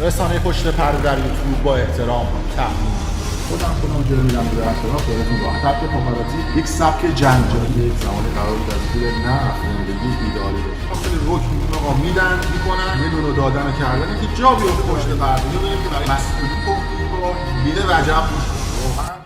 رسانه پشت پرده در یوتیوب با احترام تقدیم خودم جلو میدم به احترام خودتون راحت. تبت پاپاراتزی یک سبک جنجالی، یک زمانی قرار بود از زیر نه زندگی ایدئالی رو خیلی رک میدون آقا میدن میکنن یه دونو دادن و کردن که جا بیفته پشت پرده. میدونیم که برای مسئولی گفتیم با بیده وجب واقعا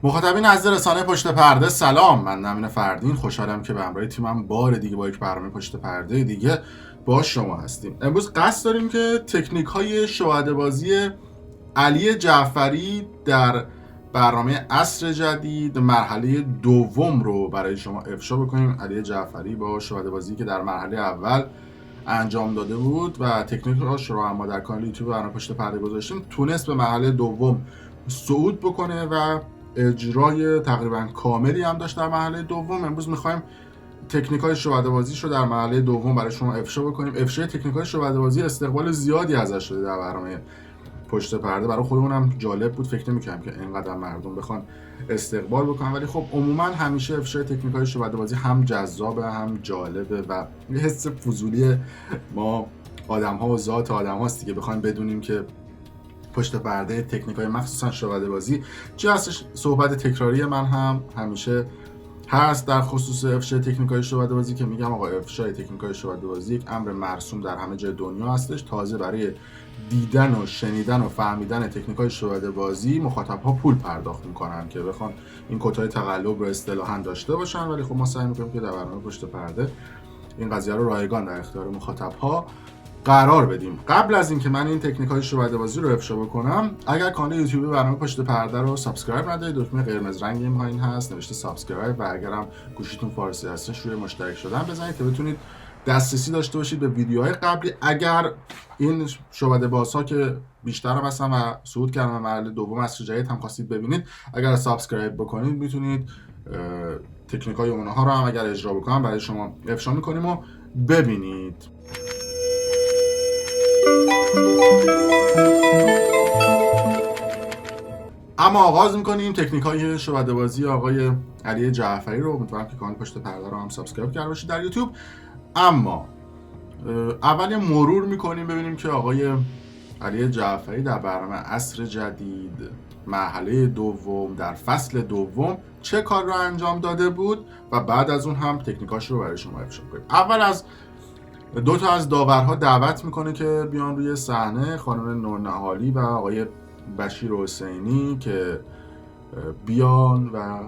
مخاطبین از رسانه پشت پرده سلام، من امین فردین خوشحالم که به همراه تیمم بار دیگه با یک برنامه پشت پرده دیگه با شما هستیم. امروز قصد داریم که تکنیک های شهاده بازی علی جعفری در برنامه عصر جدید مرحله دوم رو برای شما افشا بکنیم. علی جعفری با شهاده بازی که در مرحله اول انجام داده بود و تکنیک رو اما در کانال یوتیوب برنامه پشت پرده گذاشتیم تونست به مرحله دوم صعود بکنه و اجرای تقریبا کاملی هم داشت در مرحله دوم. امروز میخوایم تکنیک‌های شهاده بازیش رو در مرحله دوم برای شما افشا بکنیم. افشای تکنیک‌های شهاده بازی استقبال زیادی ازش شده در برنامه پشت پرده، برای خودمون هم جالب بود. فکر نمی‌کردم که اینقدر مردم بخوان استقبال بکنن، ولی خب عموما همیشه افشای تکنیک‌های شهاده بازی هم جذابه هم جالبه و یه حس فضولی ما آدم‌ها و ذات آدم‌هاست دیگه، بخوایم بدونیم که پشت پرده تکنیک‌های مخصوصا شهاده بازی چی هستش. صحبت تکراری من هم همیشه هست در خصوص افشای تکنیک‌های شهاده بازی که میگم آقا افشای تکنیک‌های شهاده بازی یک امر مرسوم در همه جای دنیا هستش. تازه برای دیدن و شنیدن و فهمیدن تکنیک‌های شهاده بازی مخاطب‌ها پول پرداخت می‌کنن که بخوان این کدهای تقلب رو اصطلاحاً داشته باشن، ولی خب ما سعی می‌کنیم که در برنامه پشت پرده این قضیه رو رایگان در اختیار مخاطب‌ها قرار بدیم. قبل از اینکه من این تکنیک‌های شهاده بازی رو افشا بکنم، اگر کانال یوتیوب برنامه پشت پرده رو سابسکرایب ندارید، دکمه قرمز رنگی این پایین هست نوشته سابسکرایب و اگرم گوشیتون فارسی هستش روی مشترک شدن بزنید تا بتونید دسترسی داشته باشید به ویدیوهای قبلی. اگر این شهاده بازها که بیشتر هم هستن و صعود کردن مرحله دوم عصر جدید هم خواستید ببینید، اگر سابسکرایب بکنید میتونید تکنیک‌های اونها رو هم اگر اجرا بکنم برای شما افشا می‌کنیم و ببینید. اما آغاز میکنیم تکنیک‌های شهاده بازی آقای علی جعفری رو. امیدوارم که کانال پشت پرده رو هم سابسکرایب کرده باشید در یوتیوب. اما اول مرور میکنیم ببینیم که آقای علی جعفری در برنامه عصر جدید مرحله دوم در فصل دوم چه کار رو انجام داده بود و بعد از اون هم تکنیکاش رو برای شما افشا کنیم. اول از دو تا از داورها دعوت میکنه که بیان روی صحنه، خانم نورنهالی و آقای بشیر حسینی که بیان و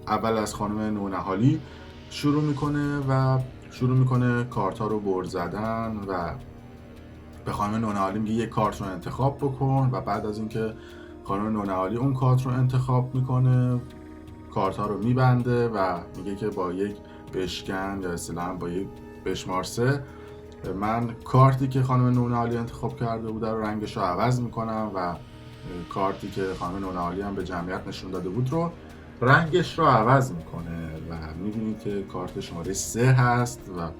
اول از خانم نورنهالی شروع میکنه کارت رو بر زدن و به خانم نورنهالی میگه یک کارت رو انتخاب بکن و بعد از اینکه خانم نورنهالی اون کارت رو انتخاب میکنه کارت ها رو میبنده و میگه که با یک بشکن یا اصطلاحاً با یک بشمار 3 من کارتی که خانم نورنهالی انتخاب کرده بود رو رنگش رو عوض میکنم و کارتی که خانم نورنهالی هم به جمعیت نشون داده بود رو رنگش رو عوض میکنه و میبینید که کارت شماره 3 هست و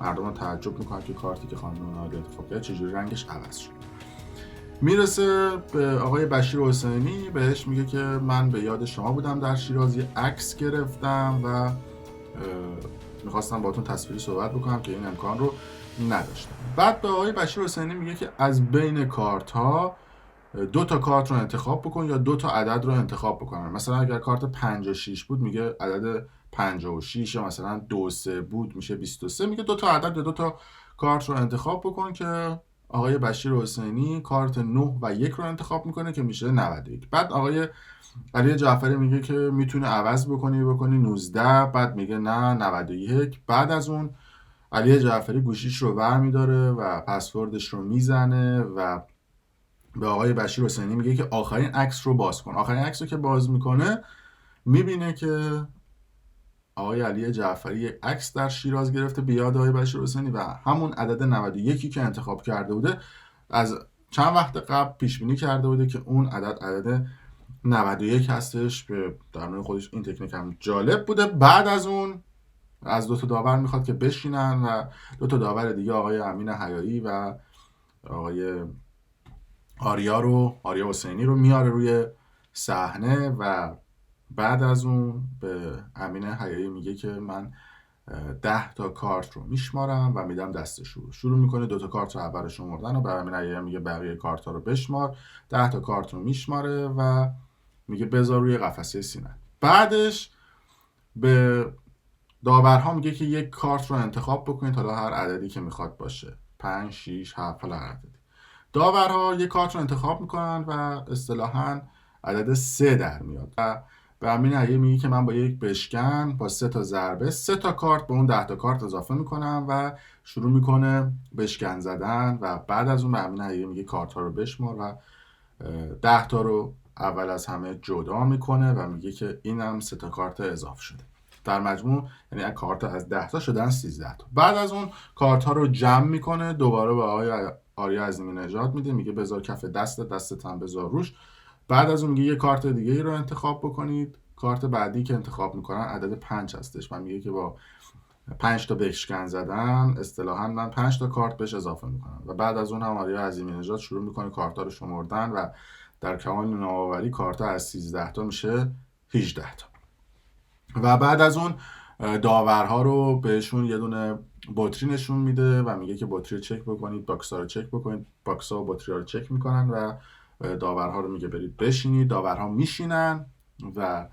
مردم ها تعجب میکنن که کارتی که خانم نورنهالی انتخاب کرد چجوری رنگش عوض شد. میرسه به آقای بشیر حسینی، بهش میگه که من به یاد شما بودم در شیراز، یه عکس گرفتم و میخواستم باهاتون تصویری صحبت بکنم که این امکان رو نداشتم. بعد به آقای بشیر حسینی میگه که از بین کارت ها 2 تا کارت رو انتخاب بکن یا 2 تا عدد رو انتخاب بکن. مثلا اگر کارت 5 و 6 بود میگه عدد 56 یا مثلا 2 3 بود میشه 23. میگه 2 تا عدد یا 2 تا کارت رو انتخاب بکن که آقای بشیر حسینی کارت 9 و 1 رو انتخاب میکنه که میشه 91. بعد آقای علی جعفری میگه که میتونه عوض بکنی 19، بعد میگه نه 91. بعد از اون علی جعفری گوشیش رو برمیداره و پسوردش رو میزنه و به آقای بشیر حسینی میگه که آخرین عکس رو باز کن. آخرین عکس رو که باز میکنه میبینه که آقای علی جعفری یک عکس در شیراز گرفته به یاد آقای بشیر حسینی و همون عدد 91 که انتخاب کرده بوده از چند وقت قبل پیش بینی کرده بوده که اون عدد 91 هستش. به در نوع خودش این تکنیک هم جالب بوده. بعد از اون از 2 تا داور میخواد که بشینن و 2 تا داور دیگه آقای امین حیایی و آقای آریا حسینی رو میاره روی صحنه و بعد از اون به امین حیایی میگه که من 10 تا کارت رو میشمارم و میدم دست شروع میکنه 2 تا کارت رو اول شمردن و به امین حیایی میگه بقیه کارت ها رو بشمار. 10 تا کارت رو میشماره و میگه بذار روی قفسه سینه. بعدش به داورها میگه که یک کارت رو انتخاب بکنید، حالا هر عددی که میخواد باشه، 5 6 7 حالا هر عددی. داورها یک کارت رو انتخاب میکنن و اصطلاحاً عدد 3 در میاد و به امین حیایی میگه که من با یک بشکن با 3 تا ضربه 3 تا کارت به اون 10 تا کارت اضافه میکنم و شروع میکنه بشکن زدن و بعد از اون به امین حیایی میگه کارت ها رو بشمار و 10 تا رو اول از همه جدا میکنه و میگه که اینم 3 تا کارت اضافه شده. در مجموع یعنی کارت از 10 تا شدن 13 تا. بعد از اون کارت ها رو جمع میکنه، دوباره به آقای آریا عظیمی نژاد میده، میگه بذار کف دستت هم بذار روش. بعد از اون میگه یه کارت دیگه ای رو انتخاب بکنید. کارت بعدی که انتخاب میکنن عدد 5 هستش و میگه که با 5 تا بشکن زدن اصطلاحاً من 5 تا کارت بهش اضافه میکنم و بعد از اون هم آریا عظیمی نژاد شروع میکنه کارتا رو شمردن و در کمال نوآوری کارتا از 13 تا میشه 18 تا. و بعد از اون داورها رو بهشون یه دونه بطری نشون میده و میگه که بطری رو چک بکنید، باکس‌ها رو چک بکنید. باکس‌ها و بطری رو چک میکنن و داورها رو میگه برید بشینید. داورها میشینن و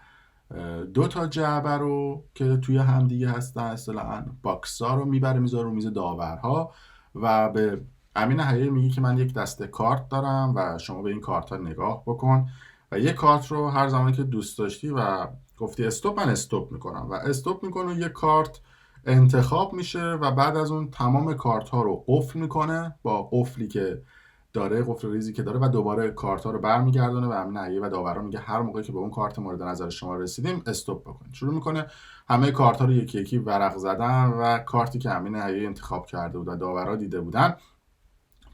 2 تا جعبه رو که توی همدیگه هستن اصطلاحاً باکس‌ها رو میبره میذاره رو میز داورها و به امین حیایی میگه که من یک دسته کارت دارم و شما به این کارت ها نگاه بکن و یک کارت رو هر زمانی که دوست داشتی و گفتی استوب من استوب میکنم و استوب میکنه و یک کارت انتخاب میشه و بعد از اون تمام کارت ها رو قفل میکنه با قفلی که داره، قفل ریزی که داره و دوباره کارت ها رو برمیگردونه و امین حیایی و داورا میگه هر موقعی که به اون کارت مورد نظر شما رسیدیم استوب بکنید. شروع میکنه همه کارت ها رو یکی یکی ورق زدن و کارتی که امین حیایی انتخاب کرده بود و داورا دیده بودن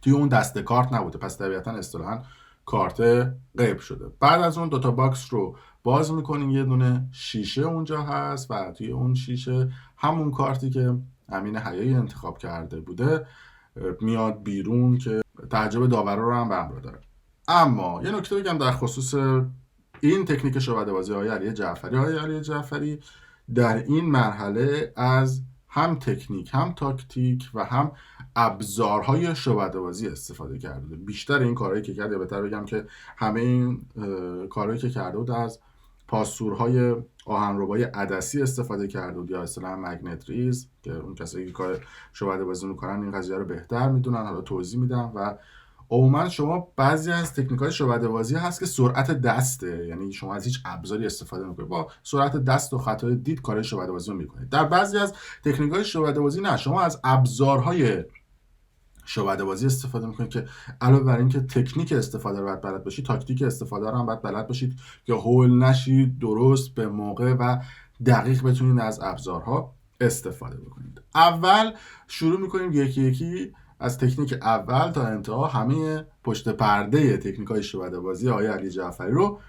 توی اون دسته کارت نبوده، پس طبیعتا اصطلاحاً کارت غیب شده. بعد از اون 2 تا باکس رو باز میکنین، یه دونه شیشه اونجا هست و توی اون شیشه همون کارتی که امین حیایی انتخاب کرده بوده میاد بیرون که تعجب داورا رو هم به همراه داره. اما یه نکته بگم در خصوص این تکنیک شعبده‌بازی های علی جعفری. علی جعفری در این مرحله از هم تکنیک هم تاکتیک و هم ابزارهای شعبده‌بازی استفاده کرده. بیشتر این کارهایی که کرده، بهتر بگم که همه این کارهایی که کرده بود از پاسورهای آهنربای عدسی استفاده کرده بود یا اصطلاحاً مگنت ریز که اون کسایی که کار شعبده‌بازی میکنن این قضیه رو بهتر میدونن، حالا توضیح میدم. و عموما شما بعضی از تکنیک‌های شعبده‌بازی هست که سرعت دسته، یعنی شما از هیچ ابزاری استفاده نمی‌کنید، با سرعت دست و خطای دید کارهای شعبده‌بازی رو می‌کنید. در بعضی از تکنیک‌های شعبده‌بازی نه، شما از ابزارهای شعبده‌بازی استفاده می‌کنید که علاوه بر این که تکنیک استفاده رو باید بلد باشید، تاکتیک استفاده رو هم باید بلد باشید که هول نشید، درست به موقع و دقیق بتونید از ابزارها استفاده بکنید. اول شروع می‌کنیم یکی یکی از تکنیک اول تا انتها همه پشت پرده تکنیک‌های شعبده‌بازی آقای علی جعفری رو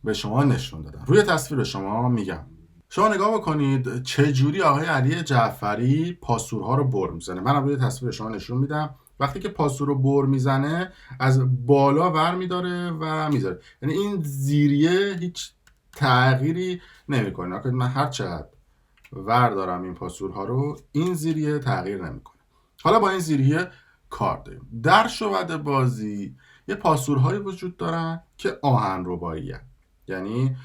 به شما نشون دادم. روی تصویر شما میگم، شما نگاه بکنید چه جوری آقای علی جعفری پاسورها رو بر میزنه. منم روی تصویر شما نشون میدم. وقتی که پاسور رو بر میزنه از بالا ور میداره و میذاره، یعنی این زیریه هیچ تغییری نمیکنه. من هر چقدر ور دارم این پاسورها رو، این زیریه تغییر نمیکنه. حالا با این زیریه کار داریم. در شعبده‌بازی یه پاسورهایی وجود دارن که آهنربایی‌ان، یعنی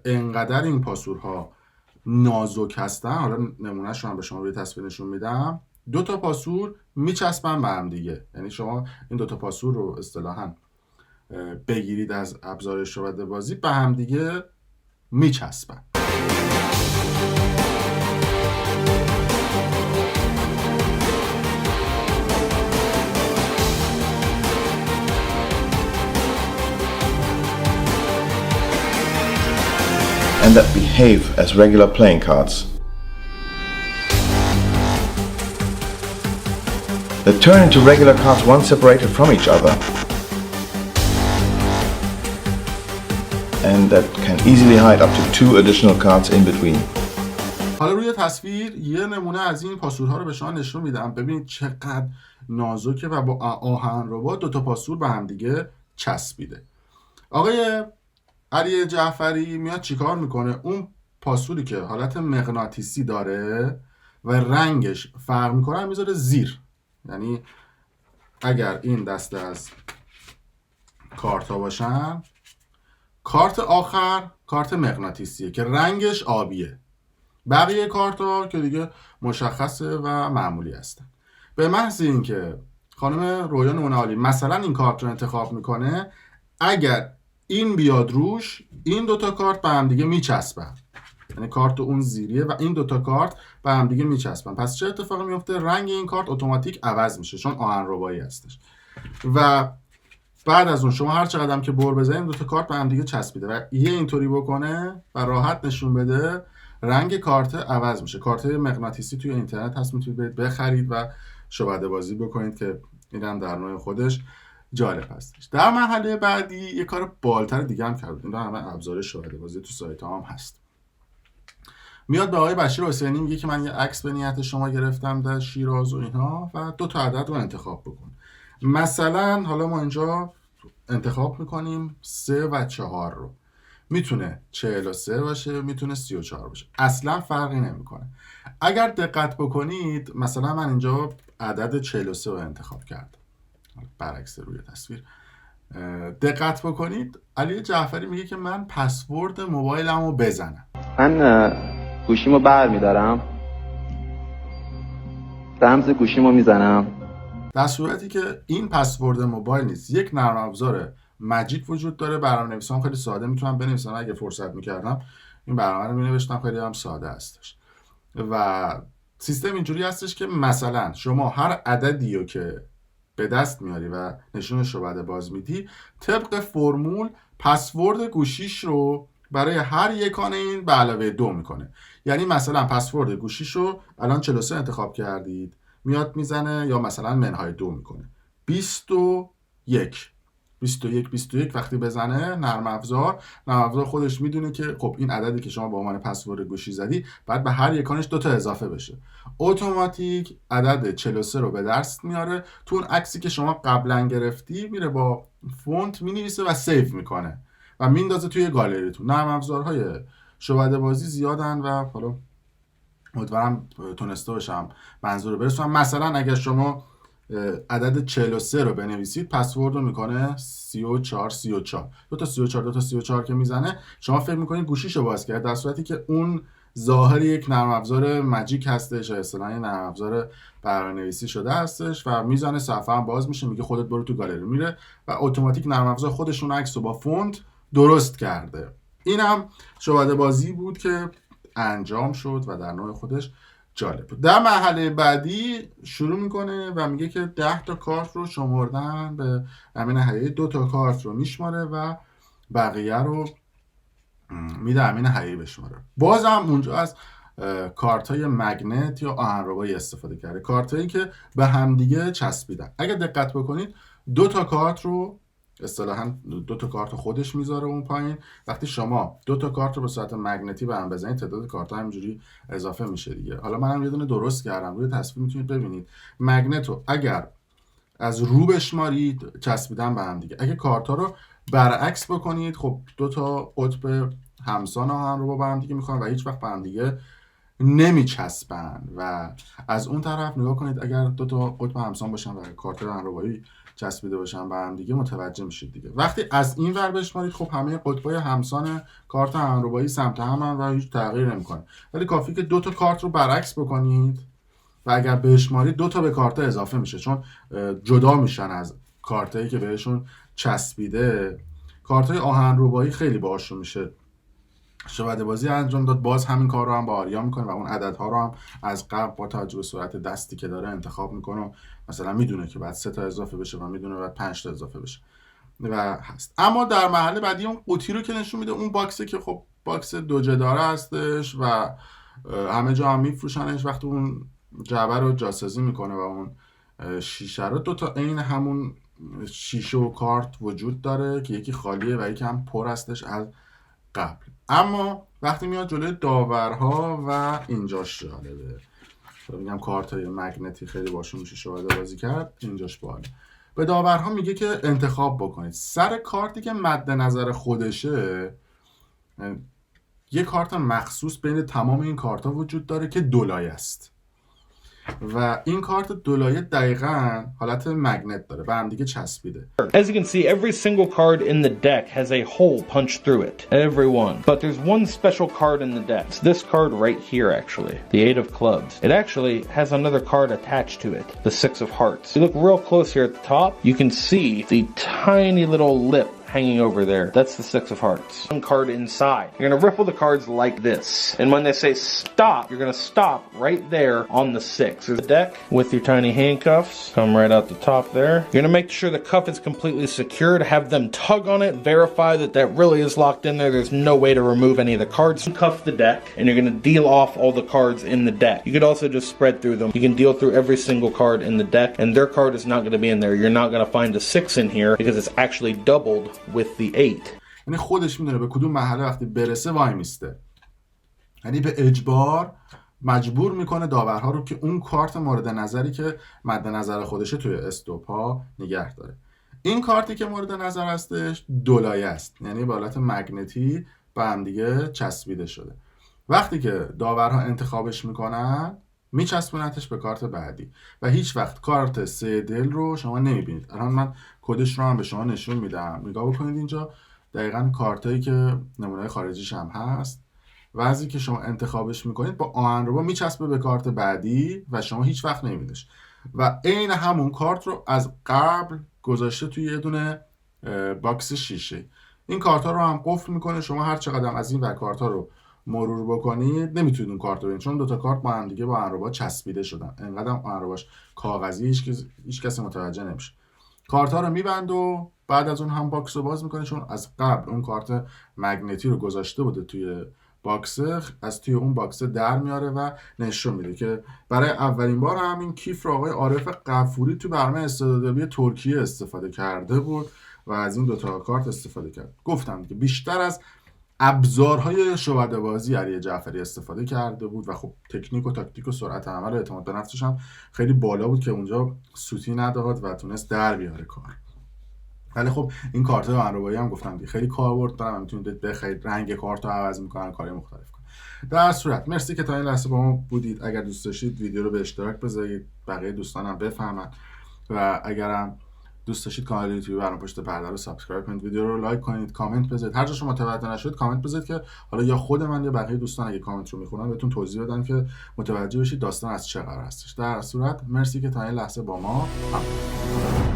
انقدر این پاسورها نازک هستن. حالا نمونهش رو هم به شما روی تصویر نشون میدم. 2 تا پاسور میچسبن به هم دیگه، یعنی شما این 2 تا پاسور رو اصطلاحاً بگیرید از ابزار شعبده‌بازی به هم دیگه میچسبن. And that behave as regular playing cards. That turn into regular cards once separated from each other. And that can easily hide up to 2 additional cards in between. حالا روی تصویر یه نمونه از این پاسورها رو به شما نشون میدم. ببینید چقدر نازکه و با آهنربا 2 تا پاسور به هم دیگه چسبیده. آقای علی جعفری میاد چیکار میکنه؟ اون پاسوری که حالت مغناطیسی داره و رنگش فرق میکنه میذاره زیر. یعنی اگر این دسته از کارت ها باشن، کارت آخر کارت مغناطیسیه که رنگش آبیه، بقیه کارت ها که دیگه مشخصه و معمولی هستن. به محض این که خانم رویا نونه‌آلی مثلا این کارت رو انتخاب میکنه، اگر این بیاد روش، این دوتا کارت به هم دیگه میچسبن، یعنی کارت اون زیریه و این دوتا کارت به هم دیگه میچسبن. پس چه اتفاقی میفته؟ رنگ این کارت اتوماتیک عوض میشه چون آهنربایی هستش و بعد از اون شما هر چقدر که بر بزنید دو تا کارت به هم دیگه چسبیده و یه اینطوری بکنه و راحت نشون بده، رنگ کارت عوض میشه. کارت مغناطیسی توی اینترنت هست، میتونید برید بخرید و شعبده بازی بکنید که اینم در نوع خودش جالب هستش. در مرحله بعدی یه کار بالتر دیگه هم کرد. این همه ابزار شعبده بازی تو سایت هم هست. میاد به آقای بشیر حسینی میگه که من یه عکس به نیت شما گرفتم در شیراز و اینها و دو تا عدد رو انتخاب بکن. مثلا حالا ما اینجا انتخاب میکنیم 3 و 4 رو. میتونه 43 باشه، میتونه 34 باشه، اصلا فرقی نمیکنه. اگر دقت بکنید مثلا من اینجا عدد 43 رو انتخاب کردم، برعکس روی تصویر. دقت بکنید علی جعفری میگه که من پسورد موبایلم رو بزنم. من گوشیمو بر میدارم، رمز گوشیمو میزنم، در صورتی که این پسورد موبایل نیست، یک نرم افزار ماجیک وجود داره. برنامه‌نویسان خیلی ساده میتونم بنویسن، اگه فرصت میکردم این برنامه رو مینوشتم، خیلی هم ساده هستش و سیستم اینجوری هستش که مثلا شما هر عددی رو که به دست میاری و نشونش رو بعد باز میدی، طبق فرمول پسورد گوشیش رو برای هر یکان این به علاوه 2 میکنه. یعنی مثلا پسورد گوشیش رو الان 43 انتخاب کردید، میاد میزنه یا مثلا منهای 2 میکنه 21 وقتی بزنه نرم افزار خودش میدونه که خب این عددی که شما با عنوان پسورد گوشی زدی بعد به هر یکانش 2 تا اضافه بشه. اتوماتیک عدد 43 رو به دست میاره. تو اون عکسی که شما قبلا گرفتی میره با فونت مینویسه و سیو میکنه و میندازه توی گالریتون. نرم افزارهای شعبده بازی زیادن و حالا امیدوارم تونسته باشم منظور رو برسونم. مثلا اگر شما عدد 43 رو بنویسید، پسورد رو میکنه 34 دو تا 34 که میزنه شما فکر میکنید گوشیشو باز کرد، در صورتی که اون ظاهر یک نرم افزار ماجیک هستش، اصطلاحاً نرم افزار برنامه‌نویسی شده هستش و میزنه صفحه هم باز میشه، میگه خودت برو تو گالری، میره و اتوماتیک نرم افزار خودشون عکس رو با فونت درست کرده. اینم شعبده بازی بود که انجام شد و در نوع خودش جالب بود. در مرحله بعدی شروع میکنه و میگه که 10 تا کارت رو شمردن به امین حقیقی، 2 تا کارت رو میشماره و بقیه رو میده امین حقیقی بشماره. بازم اونجا از کارت های مگنت یا آهنربایی استفاده کرده، کارت هایی که به همدیگه چسبیدن. اگر دقت بکنید 2 تا کارت رو اصطلاحاً 2 تا کارت خودش میذاره اون پایین. وقتی شما 2 تا کارت رو به صورت مگنتی به هم بزنید تعداد کارت‌ها همینجوری اضافه میشه دیگه. حالا منم یه دونه درست کردم، روی تصویر میتونید ببینید. مگنت رو اگر از رو بشمارید چسبیدن به هم دیگه. اگه کارت‌ها رو برعکس بکنید، خب 2 تا قطب همسان آهنربا به هم دیگه میخوان و هیچ وقت به هم دیگه نمیچسبن. و از اون طرف نگاه کنید اگر 2 تا قطب همسان باشن و کارت آهنربایی چسبیده باشن به هم دیگه متوجه میشید دیگه. وقتی از این ور بشمارید خب همه قطبای همسان کارت آهنربایی سمت همن و هیچ تغییر نمیکنه. ولی کافی که 2 تا کارت رو برعکس بکنید و اگر بشمارید 2 تا به کارت اضافه میشه، چون جدا میشن از کارتایی که بهشون چسبیده. کارتای آهنربایی خیلی باهاشون میشه شعبده بازی انجام داد. باز همین کار رو هم با آریا میکنه و اون عددها رو هم از قبل با توجه به سرعت دستی که داره انتخاب میکنه. مثلا میدونه که بعد 3 تا اضافه بشه و میدونه بعد 5 تا اضافه بشه و هست. اما در مرحله بعدی اون قوطی رو که نشون میده، اون باکسه که خب باکس 2 جداره هستش و همه جا هم میفروشنش. وقتی اون جعبه رو جاسازی میکنه و اون شیشه رو 2 تا عین همون شیشه و کارت وجود داره که یکی خالیه و یکی هم پر هستش از قبل. اما وقتی میاد جلوی داورها و اینجاش جالبه، میگم کارت های مگنتی خیلی باشون میشه شعبده بازی کرد، اینجاش باحاله. به داورها میگه که انتخاب بکنید. سر کارتی که مد نظر خودشه یه کارت مخصوص بین تمام این کارت ها وجود داره که دولایه است و این کارت دولایه دقیقاً حالت مگنت داره، به هم دیگه چسبیده. As you can see, every single card in the deck has a hole punched through it. Every one. But there's one special card in the deck. It's this card right here, actually. The 8 of clubs. It actually has another card attached to it. The 6 of hearts. If you look real close here at the top, you can see the tiny little lip hanging over there. That's the 6 of hearts. One card inside. You're going to riffle the cards like this. And when they say stop, you're going to stop right there on the 6. There's the deck with your tiny handcuffs. Come right out the top there. You're going to make sure the cuff is completely secured. Have them tug on it. Verify that that really is locked in there. There's no way to remove any of the cards. Cuff the deck. And you're going to deal off all the cards in the deck. You could also just spread through them. You can deal through every single card in the deck. And their card is not going to be in there. You're not going to find a 6 in here because it's actually doubled with the 8. یعنی خودش میدونه به کدوم مرحله وقتی برسه وای میسته. یعنی به اجبار مجبور میکنه داورها رو که اون کارت مورد نظری که مد نظر خودشه توی استوپ ها نگه داره. این کارتی که مورد نظر هستش دولایه است، یعنی به حالت مگنتی به هم دیگه چسبیده شده. وقتی که داورها انتخابش میکنن میچسبونتش به کارت بعدی و هیچ وقت کارت 3 دل رو شما نمیبینید. الان من کدش رو هم به شما نشون میدم، نگاه بکنید اینجا دقیقاً کارتایی که نمونه خارجیش هم هست. وقتی که شما انتخابش میکنید با آهنربا میچسبه به کارت بعدی و شما هیچ وقت نمیبینیش و عین همون کارت رو از قبل گذاشته توی یه دونه باکس شیشه. این کارت ها رو هم قفل میکنه. شما هر چقدر از این ور کارت ها رو مرور بکنید نمیتونید اون کارت رو ببینید چون دوتا کارت با هم دیگه با آهنربا چسبیده شدن. انقدر آهنرباش کاغذی هیچ کسی متوجه نمیشه. کارت ها رو میبند و بعد از اون هم باکس رو باز میکنه چون از قبل اون کارت مگنتی رو گذاشته بوده توی باکس، از توی اون باکس در میاره و نشون میده که برای اولین بار همین کیف رو آقای عارف غفوری تو برنامه استعدادیابی ترکیه استفاده کرده بود و از این دوتا کارت استفاده کرد. گفتم که بیشتر از ابزارهای شعبده بازی علی جعفری استفاده کرده بود و خب تکنیک و تاکتیک و سرعت عمل و اعتماد به نفسش هم خیلی بالا بود که اونجا سوتی نداد و تونست در بیاره کار. ولی خب این کارت آهنربایی هم گفتم دیگه خیلی کاربرد دارن، میتونید بخرید رنگ کارت رو عوض میکنن، کاری مختلف کنن. در صورت مرسی که تا این لحظه با ما بودید. اگر دوست داشتید ویدیو رو به اشتراک بذارید بقیه دوستانم بفهمن و اگرم دوست داشتید کانال یوتیوب برنامه پشت پرده رو سابسکرایب کنید، ویدیو رو لایک کنید، کامنت بذارید. هر جا شما متوجه نشد کامنت بذارید که حالا یا خود من یا بقیه دوستان اگه کامنت رو میخونن بهتون توضیح بدن که متوجه بشید داستان از چه قرار هستش. در صورت مرسی که تا این لحظه با ما همراه